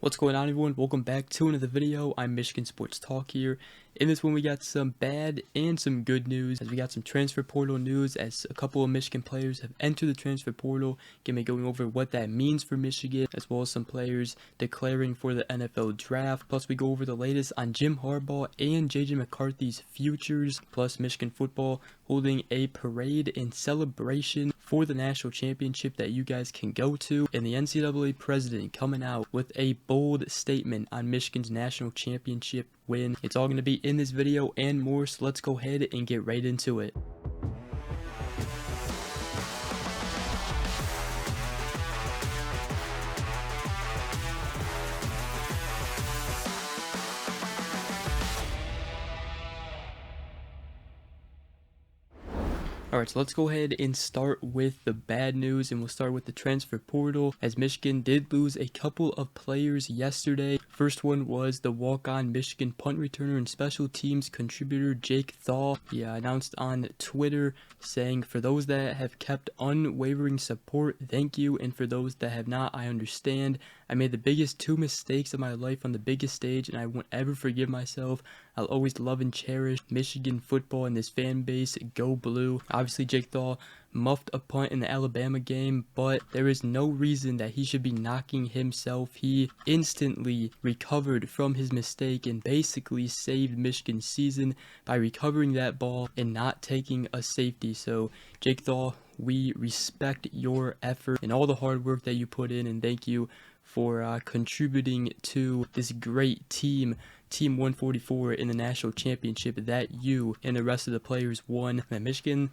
What's going on, everyone? Welcome back to another video. I'm Michigan Sports Talk here. In this one, we got some bad and some good news, as we got some transfer portal news as a couple of Michigan players have entered the transfer portal. Going to be going over what that means for Michigan, as well as some players declaring for the NFL draft. Plus, we go over the latest on Jim Harbaugh and JJ McCarthy's futures, plus Michigan football holding a parade and celebration for the national championship that you guys can go to, and the NCAA president coming out with a bold statement on Michigan's national championship win. It's all going to be in this video and more, so let's go ahead and get right into it. Alright, so let's go ahead and start with the bad news, and we'll start with the transfer portal, as Michigan did lose a couple of players yesterday. First one was the walk-on Michigan punt returner and special teams contributor Jake Thaw. He announced on Twitter saying, "For those that have kept unwavering support, thank you, and for those that have not, I understand. I made the biggest two mistakes of my life on the biggest stage, and I won't ever forgive myself. I'll always love and cherish Michigan football and this fan base. Go Blue." Obviously, Jake Thaw muffed a punt in the Alabama game, but there is no reason that he should be knocking himself. He instantly recovered from his mistake and basically saved Michigan's season by recovering that ball and not taking a safety. So, Jake Thaw, we respect your effort and all the hard work that you put in, and thank you for contributing to this great team 144 in the national championship that you and the rest of the players won. And Michigan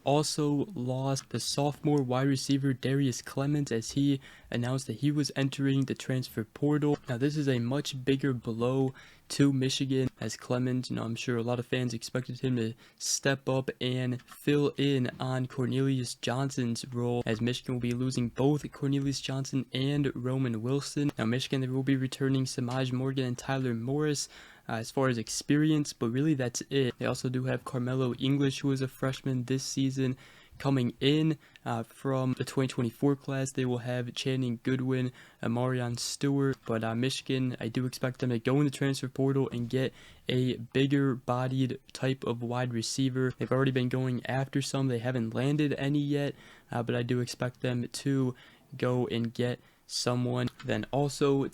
also lost the sophomore wide receiver Darius Clemens, as he announced that he was entering the transfer portal. Now, this is a much bigger blow to Michigan, as Clemens, I'm sure a lot of fans expected him to step up and fill in on Cornelius Johnson's role, as Michigan will be losing both Cornelius Johnson and Roman Wilson. Now, Michigan, they will be returning Samaj Morgan and Tyler Morris as far as experience, but really that's it. They also do have Carmelo English, who is a freshman this season, coming in from the 2024 class. They will have Channing Goodwin, Marion Stewart, but Michigan, I do expect them to go in the transfer portal and get a bigger bodied type of wide receiver. They've already been going after some. They haven't landed any yet, but I do expect them to go and get someone. Then also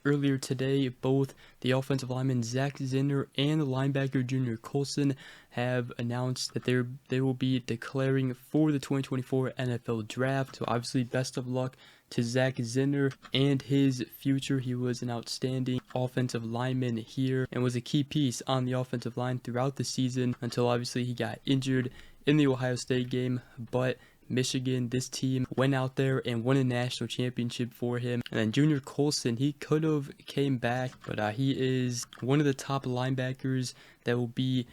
earlier today, both the offensive lineman Zach Zinner and the linebacker Junior Colson have announced that they will be declaring for the 2024 NFL draft. So obviously, best of luck to Zach Zinner and his future. He was an outstanding offensive lineman here and was a key piece on the offensive line throughout the season, until obviously he got injured in the Ohio State game. But Michigan, this team, went out there and won a national championship for him. And then Junior Colson, he could have came back, but he is one of the top linebackers that will be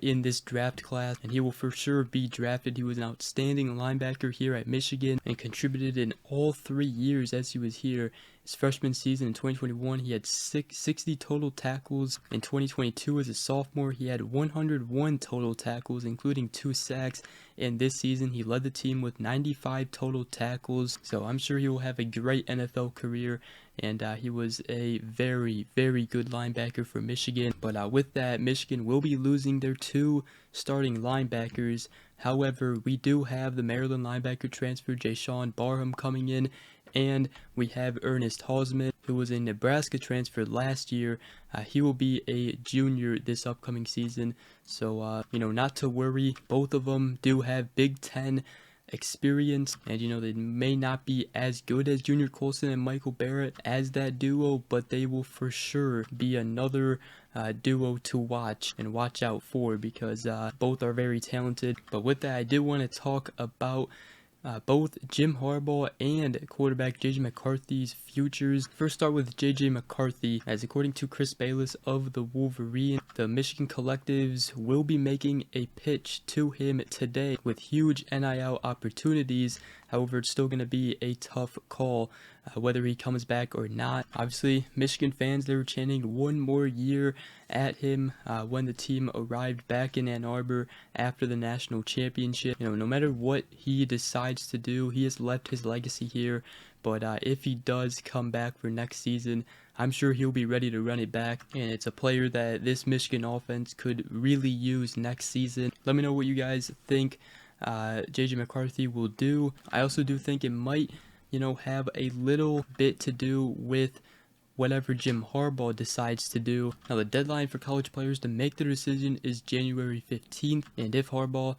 in this draft class, and he will for sure be drafted. He was an outstanding linebacker here at Michigan and contributed in all 3 years as he was here. His freshman season in 2021, he had 60 total tackles. In 2022, as a sophomore, he had 101 total tackles, including 2 sacks. And this season, he led the team with 95 total tackles. So I'm sure he will have a great NFL career. And he was a very, very good linebacker for Michigan. But with that, Michigan will be losing their 2 starting linebackers. However, we do have the Maryland linebacker transfer Jayshawn Barham coming in, and we have Ernest Hausman, who was a Nebraska transfer last year. He will be a junior this upcoming season. So, not to worry. Both of them do have Big Ten experience, and they may not be as good as Junior Colson and Michael Barrett as that duo, but they will for sure be another duo to watch and watch out for, because both are very talented. But with that, I did want to talk about both Jim Harbaugh and quarterback JJ McCarthy's futures. First, start with JJ McCarthy, as according to Chris Bayless of the Wolverine, the Michigan collectives will be making a pitch to him today with huge NIL opportunities. However, it's still going to be a tough call whether he comes back or not. Obviously, Michigan fans, they were chanting one more year at him when the team arrived back in Ann Arbor after the national championship. No matter what he decides to do, he has left his legacy here but if he does come back for next season, I'm sure he'll be ready to run it back, and it's a player that this Michigan offense could really use next season. Let me know what you guys think JJ McCarthy will do. I also do think it might, have a little bit to do with whatever Jim Harbaugh decides to do. Now, the deadline for college players to make their decision is January 15th, and if Harbaugh,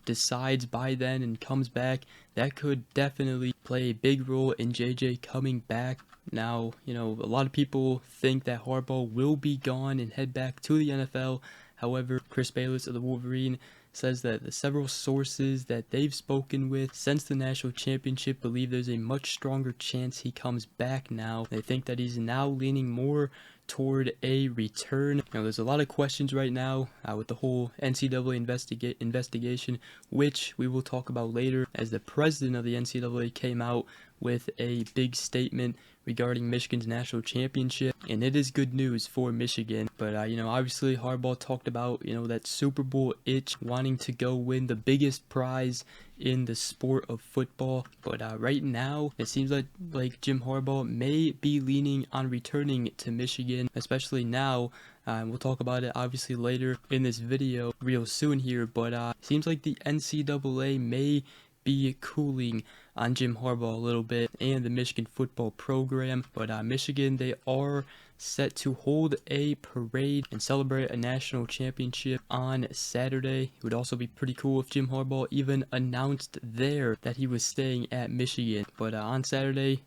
decides by then and comes back, that could definitely play a big role in JJ coming back. Now, a lot of people think that Harbaugh will be gone and head back to the NFL. However, Chris Bayless of the Wolverine says that the several sources that they've spoken with since the national championship believe there's a much stronger chance he comes back now. They think that he's now leaning more toward a return. There's a lot of questions right now with the whole NCAA investigation, which we will talk about later, as the president of the NCAA came out with a big statement regarding Michigan's national championship, and it is good news for Michigan. But obviously Harbaugh talked about that Super Bowl itch, wanting to go win the biggest prize in the sport of football. But right now it seems like Jim Harbaugh may be leaning on returning to Michigan, especially now. We'll talk about it obviously later in this video real soon here, but it seems like the NCAA may be cooling on Jim Harbaugh a little bit and the Michigan football program. But Michigan, they are set to hold a parade and celebrate a national championship on Saturday. It would also be pretty cool if Jim Harbaugh even announced there that he was staying at Michigan. But on Saturday,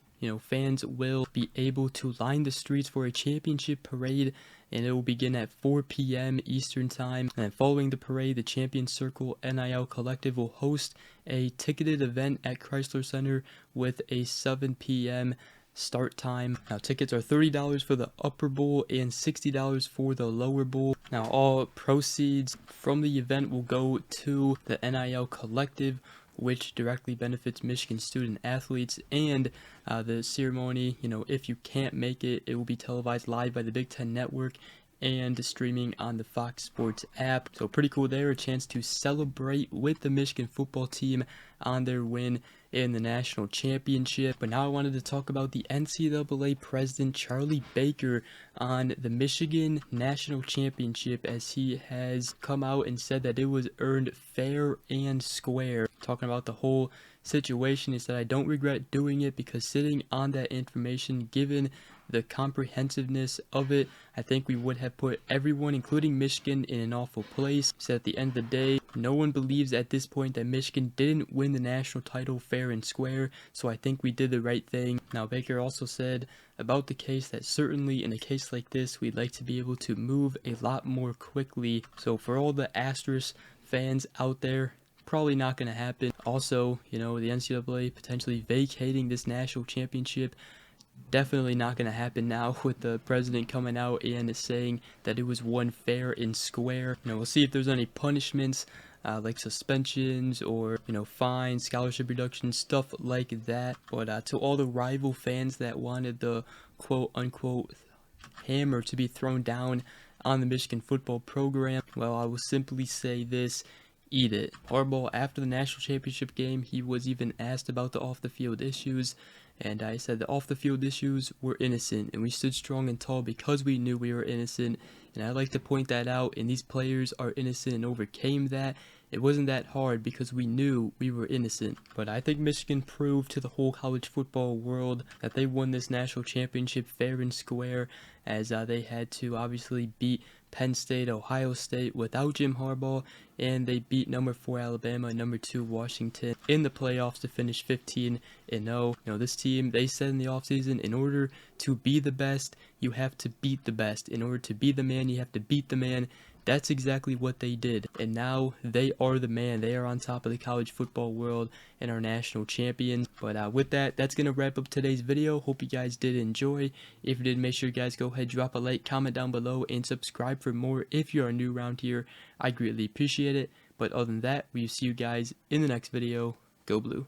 fans will be able to line the streets for a championship parade, and it will begin at 4 p.m. Eastern Time. And following the parade, the Champion Circle NIL Collective will host a ticketed event at Chrysler Center with a 7 p.m. start time. Now, tickets are $30 for the upper bowl and $60 for the lower bowl. Now, all proceeds from the event will go to the NIL Collective, which directly benefits Michigan student athletes. And the ceremony, if you can't make it, it will be televised live by the Big Ten Network and streaming on the Fox Sports app. So pretty cool there, a chance to celebrate with the Michigan football team on their win in the national championship. But now I wanted to talk about the NCAA president, Charlie Baker, on the Michigan national championship, as he has come out and said that it was earned fair and square. Talking about the whole situation, he said, "I don't regret doing it because sitting on that information, given the comprehensiveness of it, I think we would have put everyone, including Michigan, in an awful place." He said, "At the end of the day, no one believes at this point that Michigan didn't win the national title fair and square, so I think we did the right thing." Now, Baker also said about the case that certainly in a case like this, we'd like to be able to move a lot more quickly. So for all the asterisk fans out there, probably not going to happen. Also, the NCAA potentially vacating this national championship, definitely not going to happen now with the president coming out and saying that it was won fair and square. We'll see if there's any punishments like suspensions or fines, scholarship reductions, stuff like that. But to all the rival fans that wanted the quote unquote hammer to be thrown down on the Michigan football program, well, I will simply say this: eat it. Harbaugh, after the national championship game, he was even asked about the off-the-field issues, and I said the off-the-field issues were innocent, and we stood strong and tall because we knew we were innocent, and I like to point that out, and these players are innocent and overcame that. It wasn't that hard because we knew we were innocent. But I think Michigan proved to the whole college football world that they won this national championship fair and square, as they had to obviously beat Penn State, Ohio State without Jim Harbaugh, and they beat number 4 Alabama and number 2 Washington in the playoffs to finish 15-0. This team, they said in the offseason, in order to be the best, you have to beat the best. In order to be the man, you have to beat the man. That's exactly what they did, and now they are the man. They are on top of the college football world and are national champions. But with that, that's going to wrap up today's video. Hope you guys did enjoy. If you did, make sure you guys go ahead, drop a like, comment down below, and subscribe for more if you are new around here. I greatly appreciate it. But other than that, we will see you guys in the next video. Go Blue.